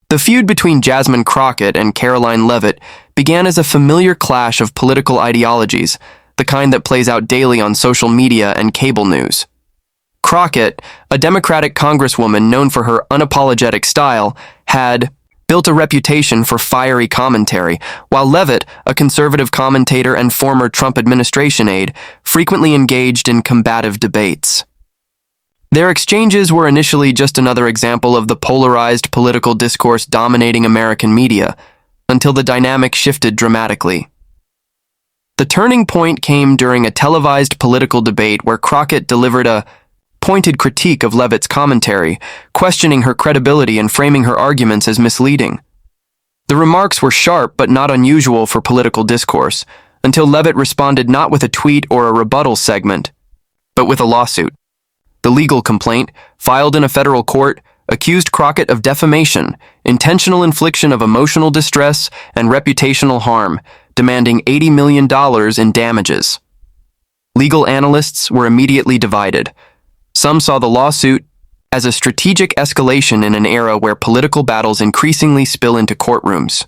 The feud between Jasmine Crockett and Karoline Leavitt began as a familiar clash of political ideologies, the kind that plays out daily on social media and cable news. Crockett, a Democratic congresswoman known for her unapologetic style, had built a reputation for fiery commentary, while Leavitt, a conservative commentator and former Trump administration aide, frequently engaged in combative debates. Their exchanges were initially just another example of the polarized political discourse dominating American media, until the dynamic shifted dramatically. The turning point came during a televised political debate where Crockett delivered a pointed critique of Leavitt's commentary, questioning her credibility and framing her arguments as misleading. The remarks were sharp but not unusual for political discourse, until Leavitt responded not with a tweet or a rebuttal segment, but with a lawsuit. The legal complaint, filed in a federal court, accused Crockett of defamation, intentional infliction of emotional distress, and reputational harm, demanding $80 million in damages. Legal analysts were immediately divided. Some saw the lawsuit as a strategic escalation in an era where political battles increasingly spill into courtrooms.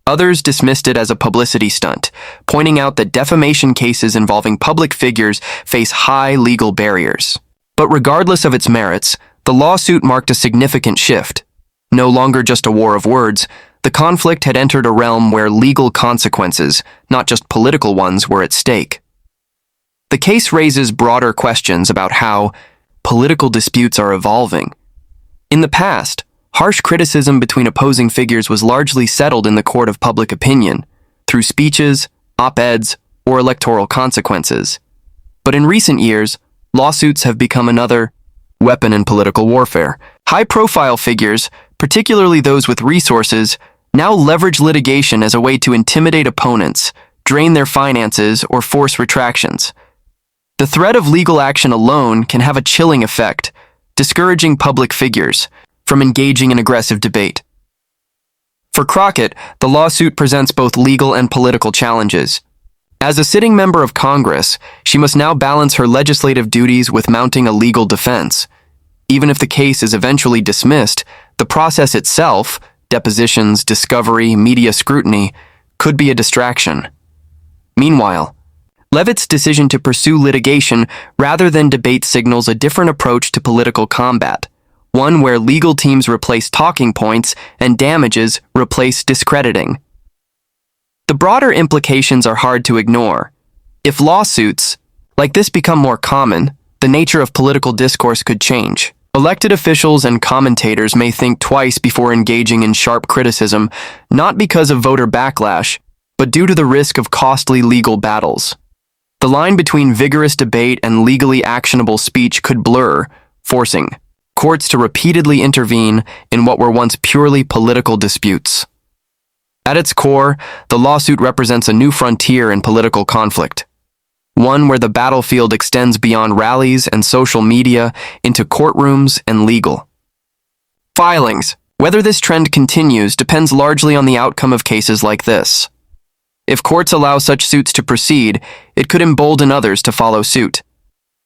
Others dismissed it as a publicity stunt, pointing out that defamation cases involving public figures face high legal barriers. But regardless of its merits, the lawsuit marked a significant shift. No longer just a war of words, the conflict had entered a realm where legal consequences, not just political ones, were at stake. The case raises broader questions about how political disputes are evolving. In the past, harsh criticism between opposing figures was largely settled in the court of public opinion, through speeches, op-eds, or electoral consequences. But in recent years, lawsuits have become another weapon in political warfare. High-profile figures, particularly those with resources, now leverage litigation as a way to intimidate opponents, drain their finances, or force retractions. The threat of legal action alone can have a chilling effect, discouraging public figures from engaging in aggressive debate. For Crockett, the lawsuit presents both legal and political challenges. As a sitting member of Congress, she must now balance her legislative duties with mounting a legal defense. Even if the case is eventually dismissed, the process itself, depositions, discovery, media scrutiny, could be a distraction. Meanwhile, Leavitt's decision to pursue litigation rather than debate signals a different approach to political combat, one where legal teams replace talking points and damages replace discrediting. The broader implications are hard to ignore. If lawsuits like this become more common, the nature of political discourse could change. Elected officials and commentators may think twice before engaging in sharp criticism, not because of voter backlash, but due to the risk of costly legal battles. The line between vigorous debate and legally actionable speech could blur, forcing courts to repeatedly intervene in what were once purely political disputes. At its core, the lawsuit represents a new frontier in political conflict, one where the battlefield extends beyond rallies and social media into courtrooms and legal filings. Whether this trend continues depends largely on the outcome of cases like this. If courts allow such suits to proceed, it could embolden others to follow suit.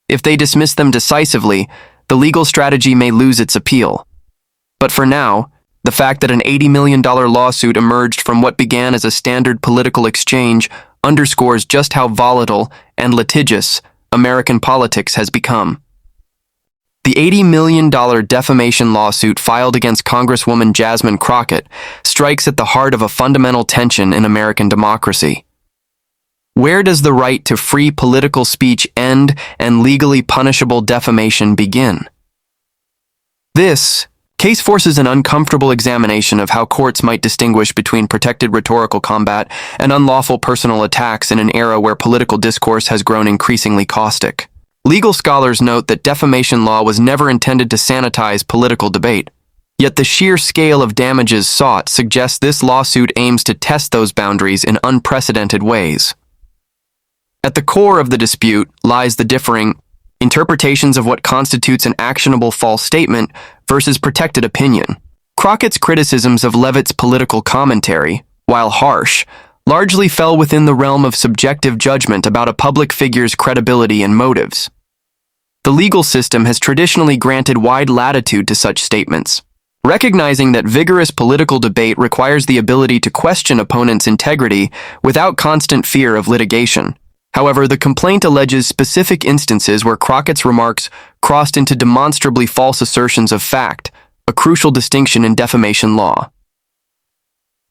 If they dismiss them decisively, the legal strategy may lose its appeal. But for now, the fact that an $80 million lawsuit emerged from what began as a standard political exchange underscores just how volatile and litigious American politics has become. The $80 million defamation lawsuit filed against Congresswoman Jasmine Crockett strikes at the heart of a fundamental tension in American democracy. Where does the right to free political speech end and legally punishable defamation begin? This case forces an uncomfortable examination of how courts might distinguish between protected rhetorical combat and unlawful personal attacks in an era where political discourse has grown increasingly caustic. Legal scholars note that defamation law was never intended to sanitize political debate. Yet the sheer scale of damages sought suggests this lawsuit aims to test those boundaries in unprecedented ways. At the core of the dispute lies the differing interpretations of what constitutes an actionable false statement versus protected opinion. Crockett's criticisms of Leavitt's political commentary, while harsh, largely fell within the realm of subjective judgment about a public figure's credibility and motives. The legal system has traditionally granted wide latitude to such statements, Recognizing that vigorous political debate requires the ability to question opponents' integrity without constant fear of litigation. However, the complaint alleges specific instances where Crockett's remarks crossed into demonstrably false assertions of fact, a crucial distinction in defamation law.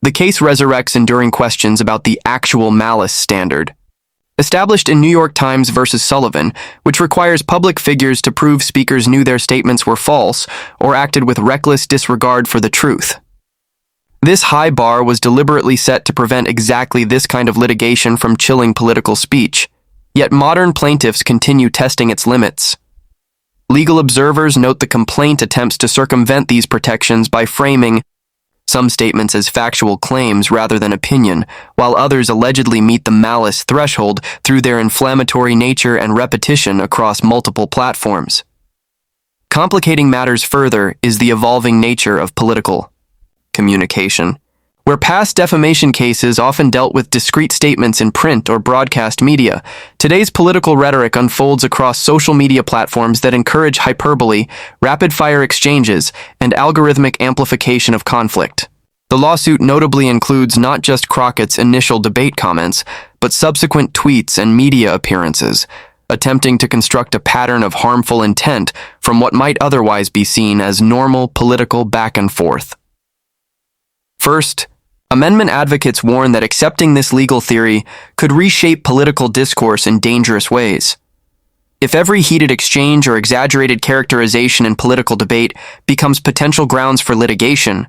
The case resurrects enduring questions about the actual malice standard, established in New York Times v. Sullivan, which requires public figures to prove speakers knew their statements were false or acted with reckless disregard for the truth. This high bar was deliberately set to prevent exactly this kind of litigation from chilling political speech, yet modern plaintiffs continue testing its limits. Legal observers note the complaint attempts to circumvent these protections by framing some statements as factual claims rather than opinion, while others allegedly meet the malice threshold through their inflammatory nature and repetition across multiple platforms. Complicating matters further is the evolving nature of political communication. Where past defamation cases often dealt with discrete statements in print or broadcast media, today's political rhetoric unfolds across social media platforms that encourage hyperbole, rapid-fire exchanges, and algorithmic amplification of conflict. The lawsuit notably includes not just Crockett's initial debate comments, but subsequent tweets and media appearances, attempting to construct a pattern of harmful intent from what might otherwise be seen as normal political back and forth. First, amendment advocates warn that accepting this legal theory could reshape political discourse in dangerous ways. If every heated exchange or exaggerated characterization in political debate becomes potential grounds for litigation,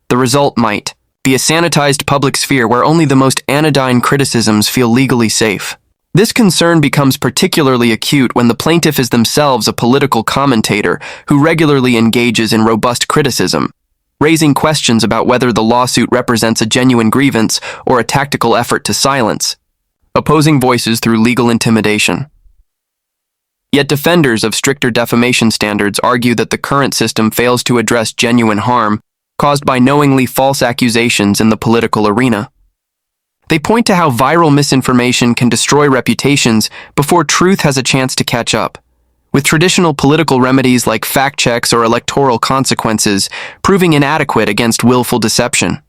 the result might be a sanitized public sphere where only the most anodyne criticisms feel legally safe. This concern becomes particularly acute when the plaintiff is themselves a political commentator who regularly engages in robust criticism, raising questions about whether the lawsuit represents a genuine grievance or a tactical effort to silence opposing voices through legal intimidation. Yet defenders of stricter defamation standards argue that the current system fails to address genuine harm caused by knowingly false accusations in the political arena. They point to how viral misinformation can destroy reputations before truth has a chance to catch up, with traditional political remedies like fact checks or electoral consequences proving inadequate against willful deception.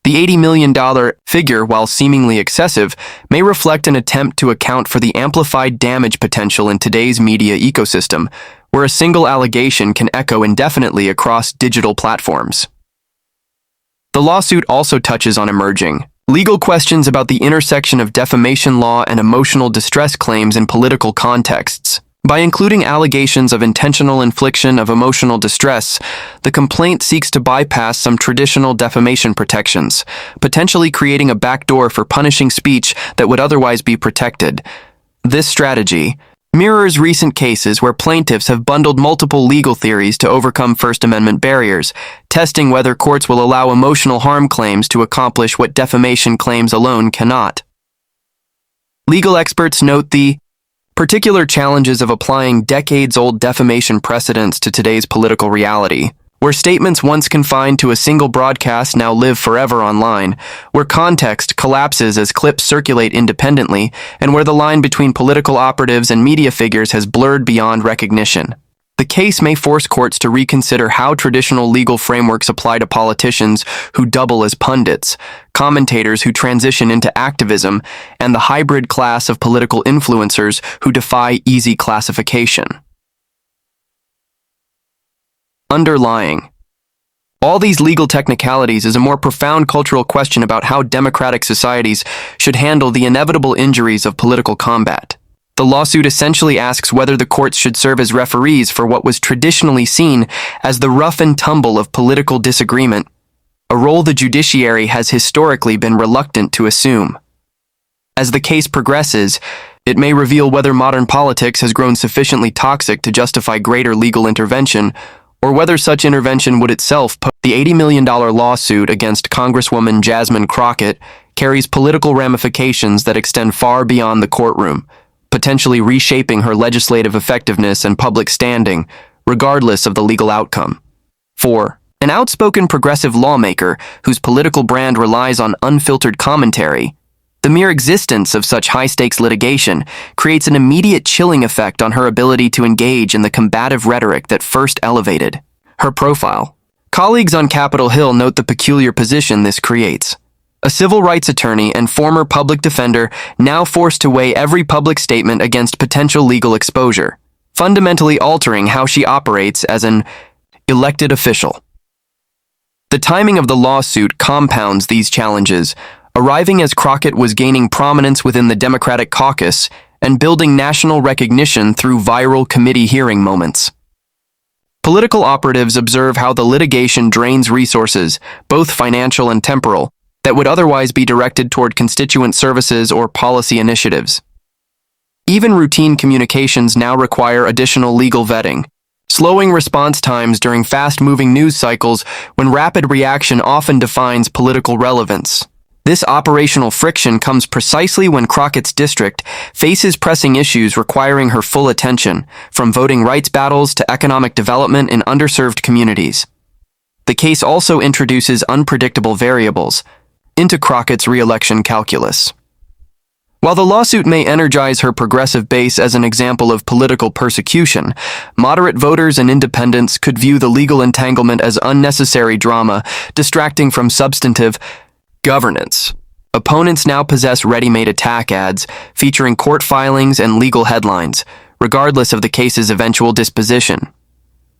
The $80 million figure, while seemingly excessive, may reflect an attempt to account for the amplified damage potential in today's media ecosystem, where a single allegation can echo indefinitely across digital platforms. The lawsuit also touches on emerging legal questions about the intersection of defamation law and emotional distress claims in political contexts. By including allegations of intentional infliction of emotional distress, the complaint seeks to bypass some traditional defamation protections, potentially creating a backdoor for punishing speech that would otherwise be protected. This strategy mirrors recent cases where plaintiffs have bundled multiple legal theories to overcome First Amendment barriers, testing whether courts will allow emotional harm claims to accomplish what defamation claims alone cannot. Legal experts note the particular challenges of applying decades-old defamation precedents to today's political reality, where statements once confined to a single broadcast now live forever online, where context collapses as clips circulate independently, and where the line between political operatives and media figures has blurred beyond recognition. The case may force courts to reconsider how traditional legal frameworks apply to politicians who double as pundits, commentators who transition into activism, and the hybrid class of political influencers who defy easy classification. Underlying all these legal technicalities is a more profound cultural question about how democratic societies should handle the inevitable injuries of political combat. The lawsuit essentially asks whether the courts should serve as referees for what was traditionally seen as the rough and tumble of political disagreement, a role the judiciary has historically been reluctant to assume. As the case progresses, it may reveal whether modern politics has grown sufficiently toxic to justify greater legal intervention, or whether such intervention would itself pose. The $80 million lawsuit against Congresswoman Jasmine Crockett carries political ramifications that extend far beyond the courtroom, potentially reshaping her legislative effectiveness and public standing, regardless of the legal outcome. 4. An outspoken progressive lawmaker whose political brand relies on unfiltered commentary, the mere existence of such high-stakes litigation creates an immediate chilling effect on her ability to engage in the combative rhetoric that first elevated her profile. Colleagues on Capitol Hill note the peculiar position this creates. A civil rights attorney and former public defender now forced to weigh every public statement against potential legal exposure, fundamentally altering how she operates as an elected official. The timing of the lawsuit compounds these challenges, arriving as Crockett was gaining prominence within the Democratic caucus and building national recognition through viral committee hearing moments. Political operatives observe how the litigation drains resources, both financial and temporal, that would otherwise be directed toward constituent services or policy initiatives. Even routine communications now require additional legal vetting, slowing response times during fast-moving news cycles when rapid reaction often defines political relevance. This operational friction comes precisely when Crockett's district faces pressing issues requiring her full attention, from voting rights battles to economic development in underserved communities. The case also introduces unpredictable variables into Crockett's re-election calculus. While the lawsuit may energize her progressive base as an example of political persecution, moderate voters and independents could view the legal entanglement as unnecessary drama, distracting from substantive governance. Opponents now possess ready-made attack ads featuring court filings and legal headlines, regardless of the case's eventual disposition.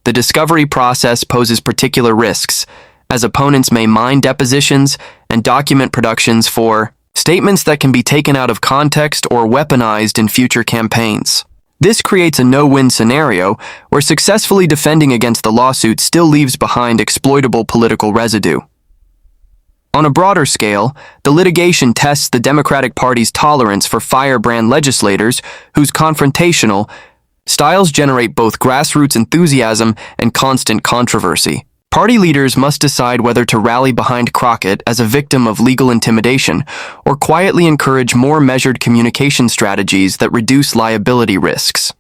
The discovery process poses particular risks, as opponents may mine depositions and document productions for statements that can be taken out of context or weaponized in future campaigns. This creates a no-win scenario where successfully defending against the lawsuit still leaves behind exploitable political residue. On a broader scale, the litigation tests the Democratic Party's tolerance for firebrand legislators whose confrontational styles generate both grassroots enthusiasm and constant controversy. Party leaders must decide whether to rally behind Crockett as a victim of legal intimidation or quietly encourage more measured communication strategies that reduce liability risks.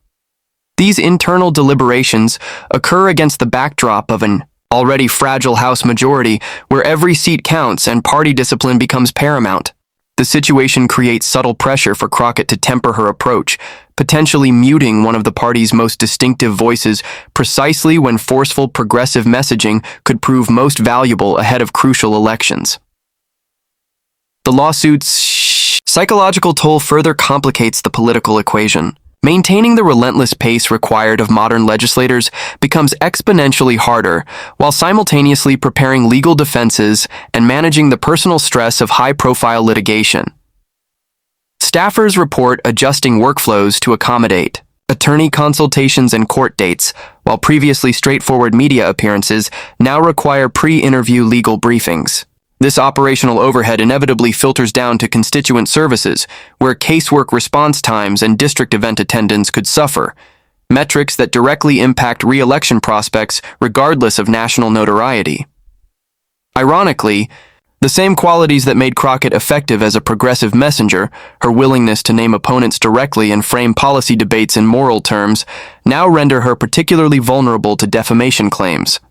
These internal deliberations occur against the backdrop of an already fragile House majority where every seat counts and party discipline becomes paramount. The situation creates subtle pressure for Crockett to temper her approach, potentially muting one of the party's most distinctive voices precisely when forceful progressive messaging could prove most valuable ahead of crucial elections. The lawsuit's psychological toll further complicates the political equation. Maintaining the relentless pace required of modern legislators becomes exponentially harder, while simultaneously preparing legal defenses and managing the personal stress of high-profile litigation. Staffers report adjusting workflows to accommodate attorney consultations and court dates, while previously straightforward media appearances now require pre-interview legal briefings. This operational overhead inevitably filters down to constituent services, where casework response times and district event attendance could suffer, metrics that directly impact re-election prospects regardless of national notoriety. Ironically, the same qualities that made Crockett effective as a progressive messenger, her willingness to name opponents directly and frame policy debates in moral terms, now render her particularly vulnerable to defamation claims.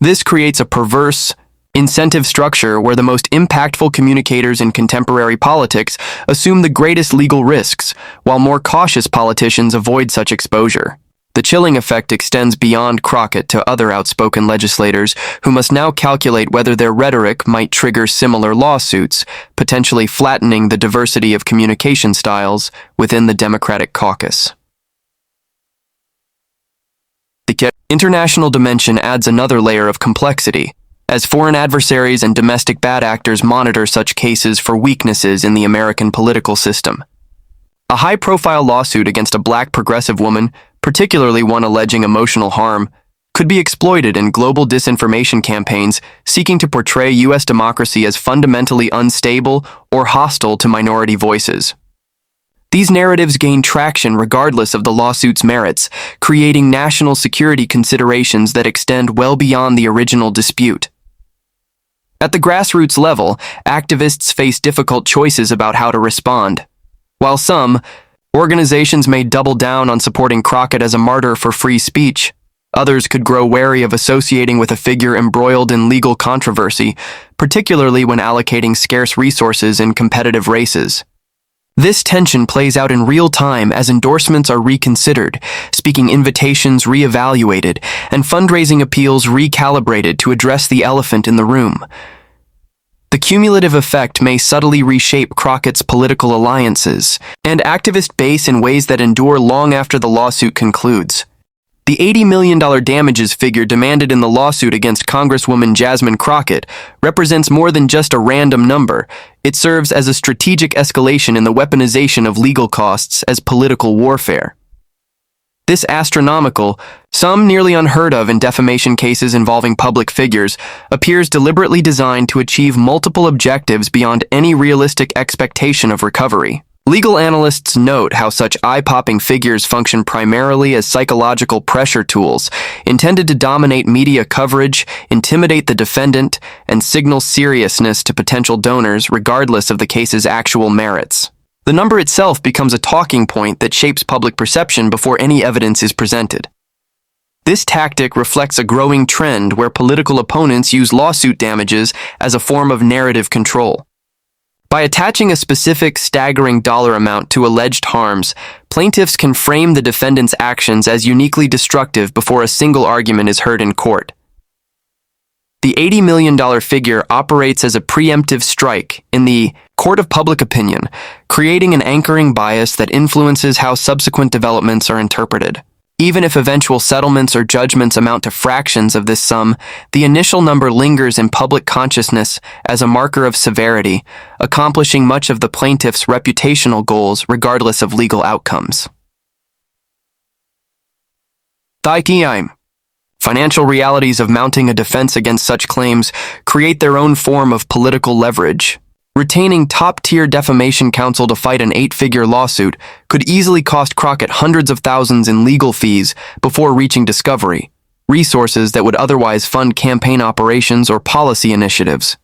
This creates a perverse, incentive structure where the most impactful communicators in contemporary politics assume the greatest legal risks, while more cautious politicians avoid such exposure. The chilling effect extends beyond Crockett to other outspoken legislators who must now calculate whether their rhetoric might trigger similar lawsuits, potentially flattening the diversity of communication styles within the Democratic caucus. The international dimension adds another layer of complexity, as foreign adversaries and domestic bad actors monitor such cases for weaknesses in the American political system. A high-profile lawsuit against a black progressive woman, particularly one alleging emotional harm, could be exploited in global disinformation campaigns seeking to portray U.S. democracy as fundamentally unstable or hostile to minority voices. These narratives gain traction regardless of the lawsuit's merits, creating national security considerations that extend well beyond the original dispute. At the grassroots level, activists face difficult choices about how to respond. While some organizations may double down on supporting Crockett as a martyr for free speech, others could grow wary of associating with a figure embroiled in legal controversy, particularly when allocating scarce resources in competitive races. This tension plays out in real time as endorsements are reconsidered, speaking invitations reevaluated, and fundraising appeals recalibrated to address the elephant in the room. The cumulative effect may subtly reshape Crockett's political alliances and activist base in ways that endure long after the lawsuit concludes. The $80 million damages figure demanded in the lawsuit against Congresswoman Jasmine Crockett represents more than just a random number. It serves as a strategic escalation in the weaponization of legal costs as political warfare. This astronomical, some nearly unheard of in defamation cases involving public figures, appears deliberately designed to achieve multiple objectives beyond any realistic expectation of recovery. Legal analysts note how such eye-popping figures function primarily as psychological pressure tools, intended to dominate media coverage, intimidate the defendant, and signal seriousness to potential donors regardless of the case's actual merits. The number itself becomes a talking point that shapes public perception before any evidence is presented. This tactic reflects a growing trend where political opponents use lawsuit damages as a form of narrative control. By attaching a specific, staggering dollar amount to alleged harms, plaintiffs can frame the defendant's actions as uniquely destructive before a single argument is heard in court. The $80 million figure operates as a preemptive strike in the court of public opinion, creating an anchoring bias that influences how subsequent developments are interpreted. Even if eventual settlements or judgments amount to fractions of this sum, the initial number lingers in public consciousness as a marker of severity, accomplishing much of the plaintiff's reputational goals regardless of legal outcomes. Financial realities of mounting a defense against such claims create their own form of political leverage. Retaining top-tier defamation counsel to fight an 8-figure lawsuit could easily cost Crockett hundreds of thousands in legal fees before reaching discovery, resources that would otherwise fund campaign operations or policy initiatives.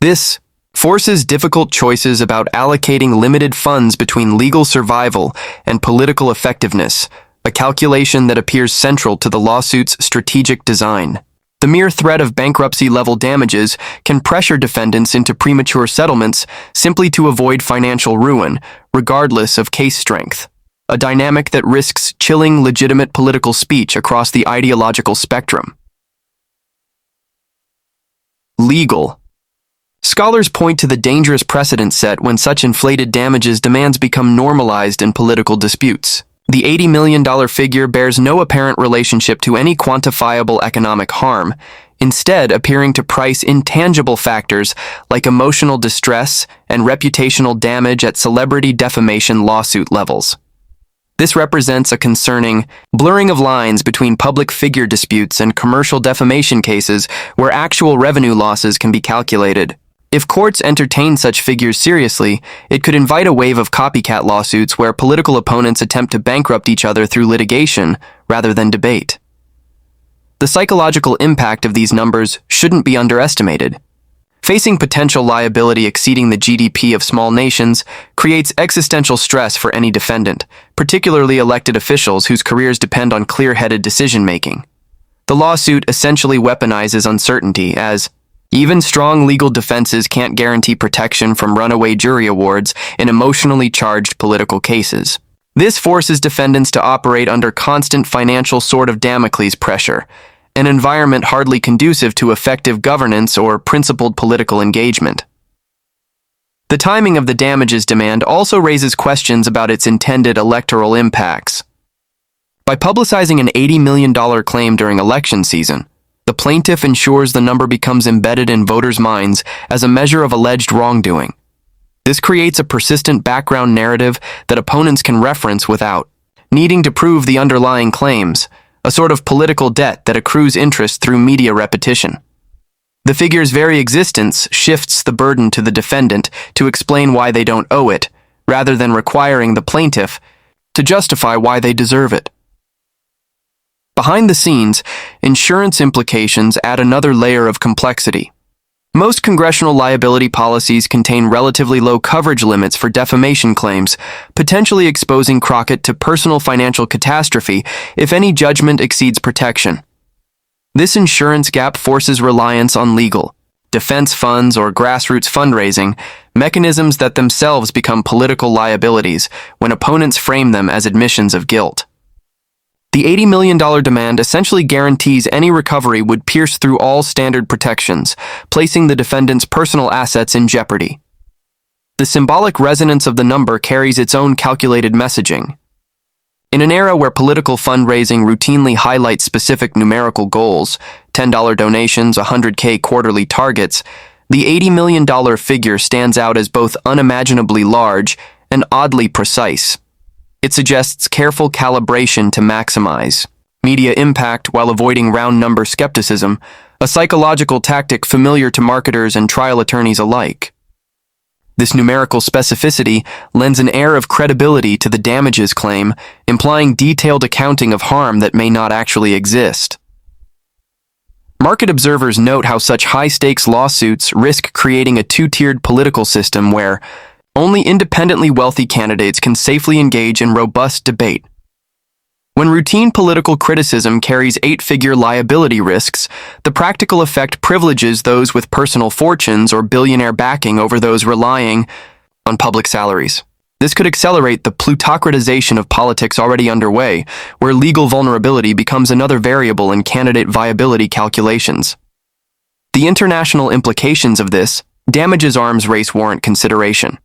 This forces difficult choices about allocating limited funds between legal survival and political effectiveness, a calculation that appears central to the lawsuit's strategic design. The mere threat of bankruptcy-level damages can pressure defendants into premature settlements simply to avoid financial ruin, regardless of case strength, a dynamic that risks chilling legitimate political speech across the ideological spectrum. Legal. Scholars point to the dangerous precedent set when such inflated damages demands become normalized in political disputes. The $80 million figure bears no apparent relationship to any quantifiable economic harm, instead appearing to price intangible factors like emotional distress and reputational damage at celebrity defamation lawsuit levels. This represents a concerning blurring of lines between public figure disputes and commercial defamation cases where actual revenue losses can be calculated. If courts entertain such figures seriously, it could invite a wave of copycat lawsuits where political opponents attempt to bankrupt each other through litigation rather than debate. The psychological impact of these numbers shouldn't be underestimated. Facing potential liability exceeding the GDP of small nations creates existential stress for any defendant, particularly elected officials whose careers depend on clear-headed decision-making. The lawsuit essentially weaponizes uncertainty as even strong legal defenses can't guarantee protection from runaway jury awards in emotionally charged political cases. This forces defendants to operate under constant financial sword of Damocles pressure, an environment hardly conducive to effective governance or principled political engagement. The timing of the damages demand also raises questions about its intended electoral impacts. By publicizing an $80 million claim during election season, the plaintiff ensures the number becomes embedded in voters' minds as a measure of alleged wrongdoing. This creates a persistent background narrative that opponents can reference without needing to prove the underlying claims, a sort of political debt that accrues interest through media repetition. The figure's very existence shifts the burden to the defendant to explain why they don't owe it, rather than requiring the plaintiff to justify why they deserve it. Behind the scenes, insurance implications add another layer of complexity. Most congressional liability policies contain relatively low coverage limits for defamation claims, potentially exposing Crockett to personal financial catastrophe if any judgment exceeds protection. This insurance gap forces reliance on legal defense funds, or grassroots fundraising, mechanisms that themselves become political liabilities when opponents frame them as admissions of guilt. The $80 million demand essentially guarantees any recovery would pierce through all standard protections, placing the defendant's personal assets in jeopardy. The symbolic resonance of the number carries its own calculated messaging. In an era where political fundraising routinely highlights specific numerical goals, $10 donations, $100K quarterly targets, the $80 million figure stands out as both unimaginably large and oddly precise. It suggests careful calibration to maximize media impact while avoiding round number skepticism, a psychological tactic familiar to marketers and trial attorneys alike. This numerical specificity lends an air of credibility to the damages claim, implying detailed accounting of harm that may not actually exist. Market observers note how such high-stakes lawsuits risk creating a two-tiered political system where only independently wealthy candidates can safely engage in robust debate. When routine political criticism carries eight-figure liability risks, the practical effect privileges those with personal fortunes or billionaire backing over those relying on public salaries. This could accelerate the plutocratization of politics already underway, where legal vulnerability becomes another variable in candidate viability calculations. The international implications of this damages arms race warrant consideration.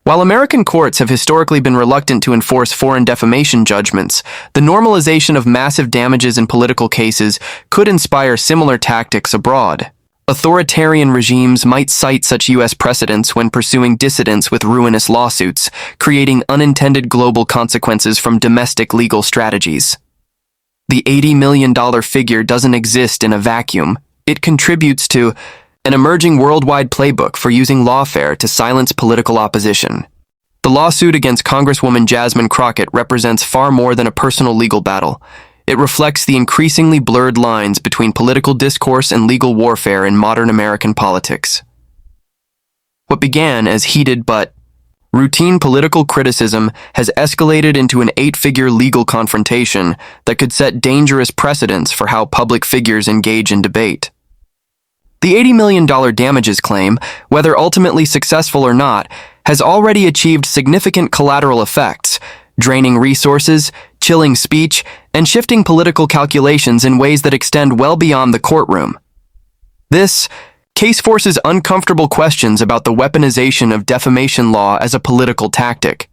While American courts have historically been reluctant to enforce foreign defamation judgments, the normalization of massive damages in political cases could inspire similar tactics abroad. Authoritarian regimes might cite such U.S. precedents when pursuing dissidents with ruinous lawsuits, creating unintended global consequences from domestic legal strategies. The $80 million figure doesn't exist in a vacuum. It contributes to an emerging worldwide playbook for using lawfare to silence political opposition. The lawsuit against Congresswoman Jasmine Crockett represents far more than a personal legal battle. It reflects the increasingly blurred lines between political discourse and legal warfare in modern American politics. What began as heated but routine political criticism has escalated into an eight-figure legal confrontation that could set dangerous precedents for how public figures engage in debate. The $80 million damages claim, whether ultimately successful or not, has already achieved significant collateral effects, draining resources, chilling speech, and shifting political calculations in ways that extend well beyond the courtroom. This case forces uncomfortable questions about the weaponization of defamation law as a political tactic.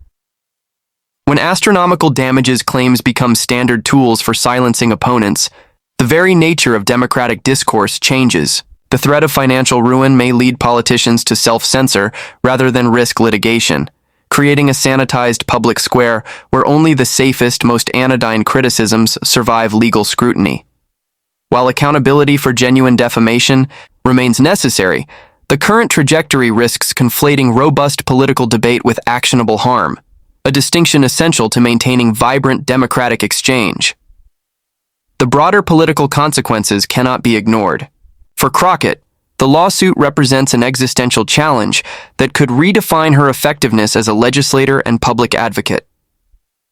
When astronomical damages claims become standard tools for silencing opponents, the very nature of democratic discourse changes. The threat of financial ruin may lead politicians to self-censor rather than risk litigation, creating a sanitized public square where only the safest, most anodyne criticisms survive legal scrutiny. While accountability for genuine defamation remains necessary, the current trajectory risks conflating robust political debate with actionable harm, a distinction essential to maintaining vibrant democratic exchange. The broader political consequences cannot be ignored. For Crockett, the lawsuit represents an existential challenge that could redefine her effectiveness as a legislator and public advocate.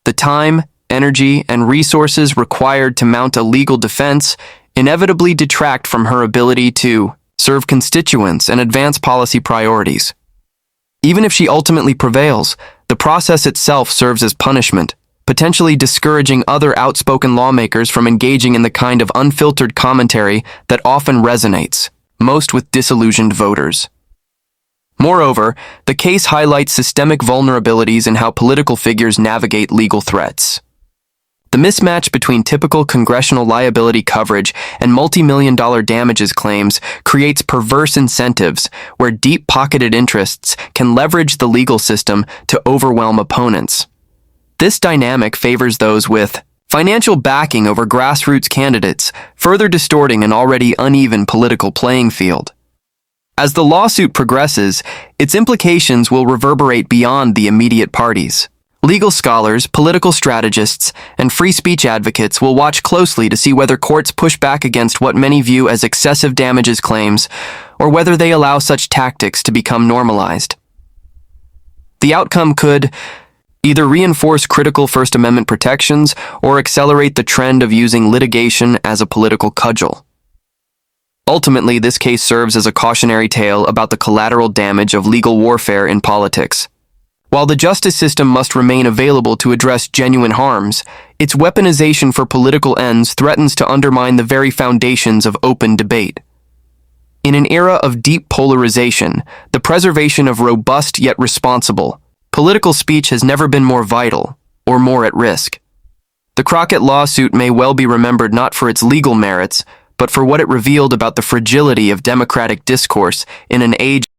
The time, energy, and resources required to mount a legal defense inevitably detract from her ability to serve constituents and advance policy priorities. Even if she ultimately prevails, the process itself serves as punishment, potentially discouraging other outspoken lawmakers from engaging in the kind of unfiltered commentary that often resonates, most with disillusioned voters. Moreover, the case highlights systemic vulnerabilities in how political figures navigate legal threats. The mismatch between typical congressional liability coverage and multi-million-dollar damages claims creates perverse incentives where deep-pocketed interests can leverage the legal system to overwhelm opponents. This dynamic favors those with financial backing over grassroots candidates, further distorting an already uneven political playing field. As the lawsuit progresses, its implications will reverberate beyond the immediate parties. Legal scholars, political strategists, and free speech advocates will watch closely to see whether courts push back against what many view as excessive damages claims, or whether they allow such tactics to become normalized. The outcome could either reinforce critical First Amendment protections or accelerate the trend of using litigation as a political cudgel. Ultimately, this case serves as a cautionary tale about the collateral damage of legal warfare in politics. While the justice system must remain available to address genuine harms, its weaponization for political ends threatens to undermine the very foundations of open debate. In an era of deep polarization, the preservation of robust yet responsible political speech has never been more vital or more at risk. The Crockett lawsuit may well be remembered not for its legal merits, but for what it revealed about the fragility of democratic discourse in an age